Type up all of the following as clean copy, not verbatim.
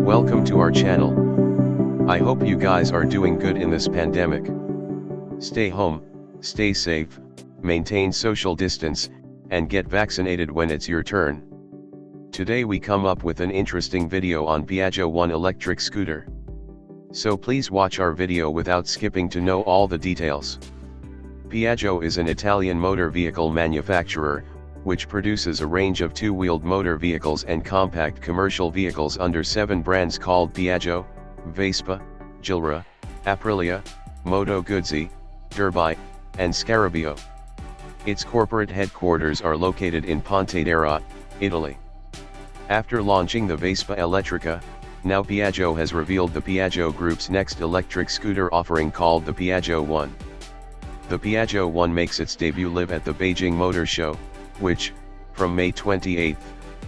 Welcome to our channel. I hope you guys are doing good in this pandemic. Stay home, stay safe, maintain social distance, and get vaccinated when it's your turn. Today we come up with an interesting video on Piaggio 1 electric scooter. So please watch our video without skipping to know all the details. Piaggio is an Italian motor vehicle manufacturer, which produces a range of two-wheeled motor vehicles and compact commercial vehicles under 7 brands called Piaggio, Vespa, Gilera, Aprilia, Moto Guzzi, Derby, and Scarabeo. Its corporate headquarters are located in Pontedera, Italy. After launching the Vespa Elettrica, now Piaggio has revealed the Piaggio Group's next electric scooter offering called the Piaggio 1. The Piaggio 1 makes its debut live at the Beijing Motor Show, which, from May 28,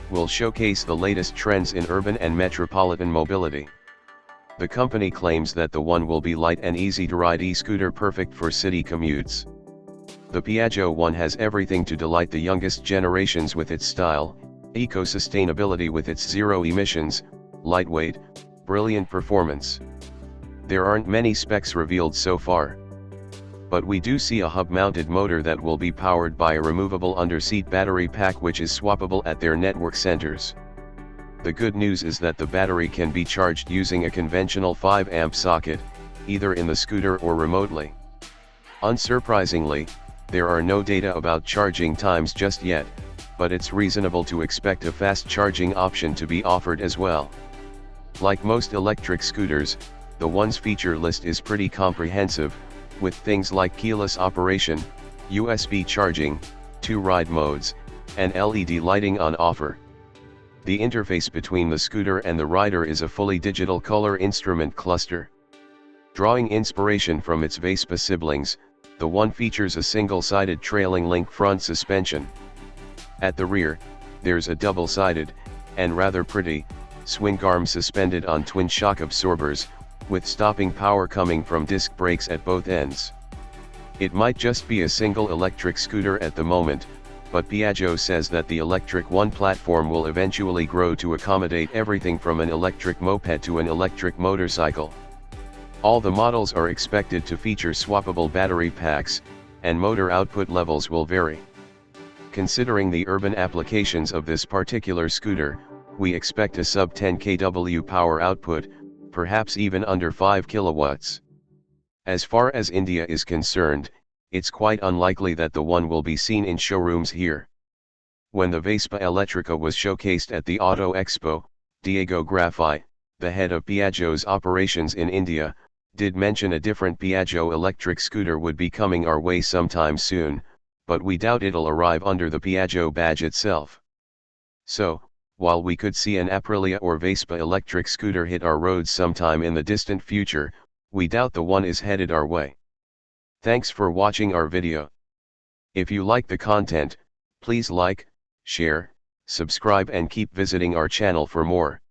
will showcase the latest trends in urban and metropolitan mobility. The company claims that the One will be light and easy to ride e-scooter perfect for city commutes. The Piaggio 1 has everything to delight the youngest generations with its style, eco-sustainability with its zero emissions, lightweight, brilliant performance. There aren't many specs revealed so far. But we do see a hub-mounted motor that will be powered by a removable under-seat battery pack which is swappable at their network centers. The good news is that the battery can be charged using a conventional 5-amp socket, either in the scooter or remotely. Unsurprisingly, there are no data about charging times just yet, but it's reasonable to expect a fast charging option to be offered as well. Like most electric scooters, the One's feature list is pretty comprehensive, with things like keyless operation, USB charging, 2 ride modes, and LED lighting on offer. The interface between the scooter and the rider is a fully digital color instrument cluster. Drawing inspiration from its Vespa siblings, the One features a single-sided trailing link front suspension. At the rear, there's a double-sided, and rather pretty, swing arm suspended on twin shock absorbers, with stopping power coming from disc brakes at both ends. It might just be a single electric scooter at the moment, but Piaggio says that the electric One platform will eventually grow to accommodate everything from an electric moped to an electric motorcycle. All the models are expected to feature swappable battery packs, and motor output levels will vary. Considering the urban applications of this particular scooter, we expect a sub 10 kW power output, perhaps even under 5 kilowatts. As far as India is concerned, it's quite unlikely that the One will be seen in showrooms here. When the Vespa Elettrica was showcased at the Auto Expo, Diego Graffi, the head of Piaggio's operations in India, did mention a different Piaggio electric scooter would be coming our way sometime soon, but we doubt it'll arrive under the Piaggio badge itself. So, while we could see an Aprilia or Vespa electric scooter hit our roads sometime in the distant future, we doubt the One is headed our way. Thanks for watching our video. If you like the content, please like, share, subscribe and keep visiting our channel for more.